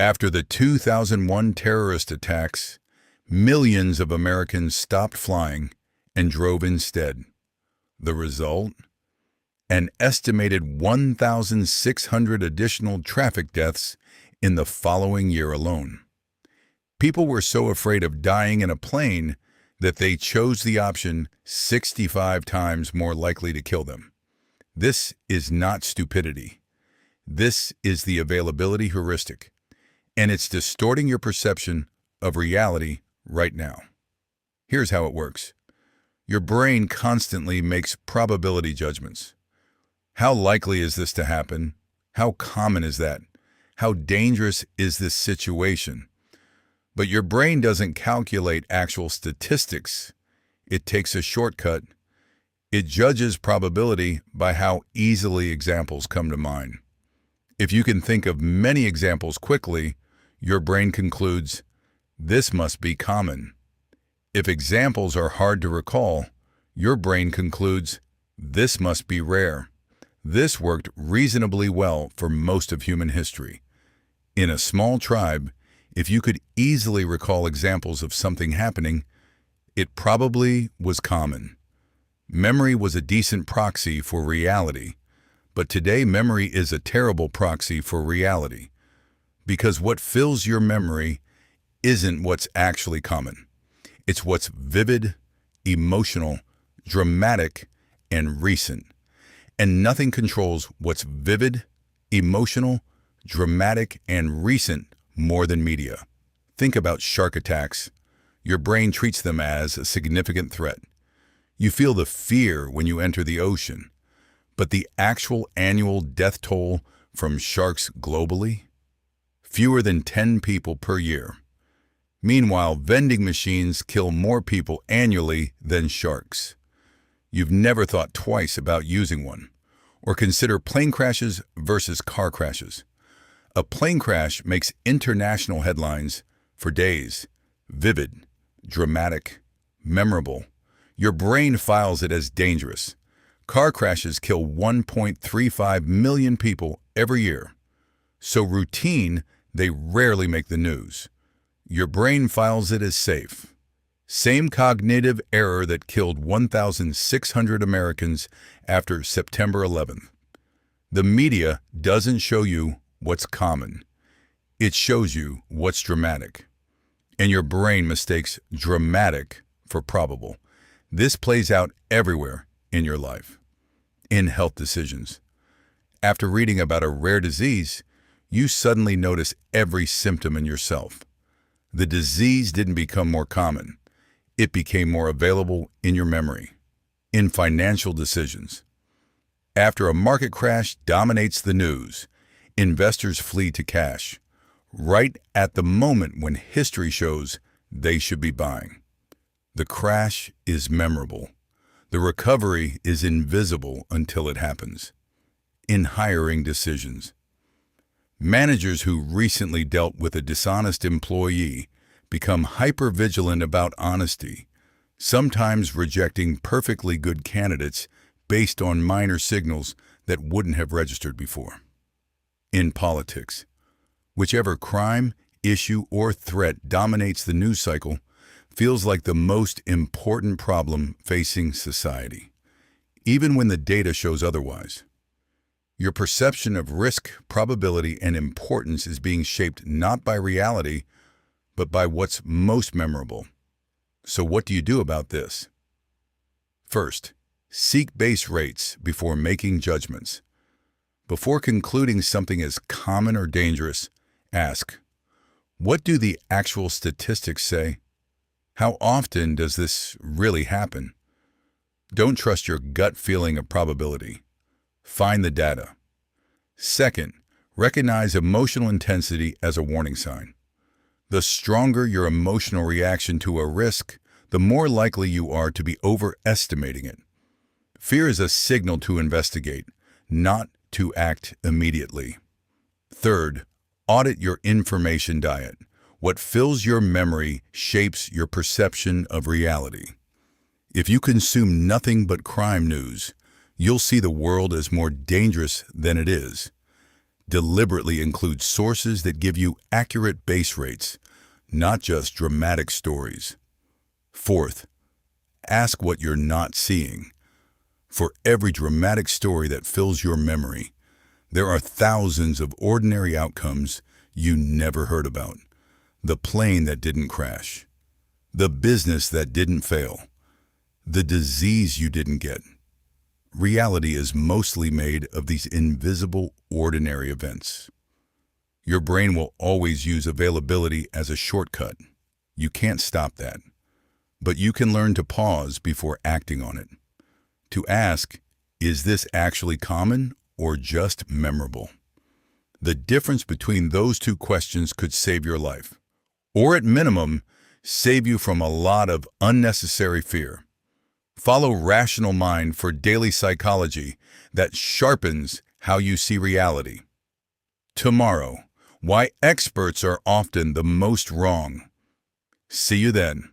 After the 2001 terrorist attacks, millions of Americans stopped flying and drove instead. The result? An estimated 1,600 additional traffic deaths in the following year alone. People were so afraid of dying in a plane that they chose the option 65 times more likely to kill them. This is not stupidity. This is the availability heuristic, and it's distorting your perception of reality right now. Here's how it works. Your brain constantly makes probability judgments. How likely is this to happen? How common is that? How dangerous is this situation? But your brain doesn't calculate actual statistics. It takes a shortcut. It judges probability by how easily examples come to mind. If you can think of many examples quickly, your brain concludes, this must be common. If examples are hard to recall, your brain concludes, this must be rare. This worked reasonably well for most of human history. In a small tribe, if you could easily recall examples of something happening, it probably was common. Memory was a decent proxy for reality, but today memory is a terrible proxy for reality, because what fills your memory isn't what's actually common. It's what's vivid, emotional, dramatic, and recent. And nothing controls what's vivid, emotional, dramatic, and recent more than media. Think about shark attacks. Your brain treats them as a significant threat. You feel the fear when you enter the ocean. But the actual annual death toll from sharks globally? Fewer than 10 people per year. Meanwhile, vending machines kill more people annually than sharks. You've never thought twice about using one. Or consider plane crashes versus car crashes. A plane crash makes international headlines for days. Vivid, dramatic, memorable. Your brain files it as dangerous. Car crashes kill 1.35 million people every year. So routine, they rarely make the news. Your brain files it as safe. Same cognitive error that killed 1,600 Americans after September 11th. The media doesn't show you what's common. It shows you what's dramatic. And your brain mistakes dramatic for probable. This plays out everywhere in your life. In health decisions. After reading about a rare disease, you suddenly notice every symptom in yourself. The disease didn't become more common. It became more available in your memory. In financial decisions. After a market crash dominates the news, investors flee to cash, right at the moment when history shows they should be buying. The crash is memorable. The recovery is invisible until it happens. In hiring decisions. Managers who recently dealt with a dishonest employee become hyper-vigilant about honesty, sometimes rejecting perfectly good candidates based on minor signals that wouldn't have registered before. In politics, whichever crime, issue, or threat dominates the news cycle feels like the most important problem facing society, even when the data shows otherwise. Your perception of risk, probability, and importance is being shaped not by reality, but by what's most memorable. So what do you do about this? First, seek base rates before making judgments. Before concluding something is common or dangerous, ask, what do the actual statistics say? How often does this really happen? Don't trust your gut feeling of probability. Find the data. Second, recognize emotional intensity as a warning sign. The stronger your emotional reaction to a risk, the more likely you are to be overestimating it. Fear is a signal to investigate, not to act immediately. Third, audit your information diet. What fills your memory shapes your perception of reality. If you consume nothing but crime news, you'll see the world as more dangerous than it is. Deliberately include sources that give you accurate base rates, not just dramatic stories. Fourth, ask what you're not seeing. For every dramatic story that fills your memory, there are thousands of ordinary outcomes you never heard about. The plane that didn't crash, the business that didn't fail, the disease you didn't get. Reality is mostly made of these invisible, ordinary events. Your brain will always use availability as a shortcut. You can't stop that. But you can learn to pause before acting on it. To ask, is this actually common or just memorable? The difference between those two questions could save your life, or at minimum, save you from a lot of unnecessary fear. Follow Rational Mind for daily psychology that sharpens how you see reality. Tomorrow, why experts are often the most wrong. See you then.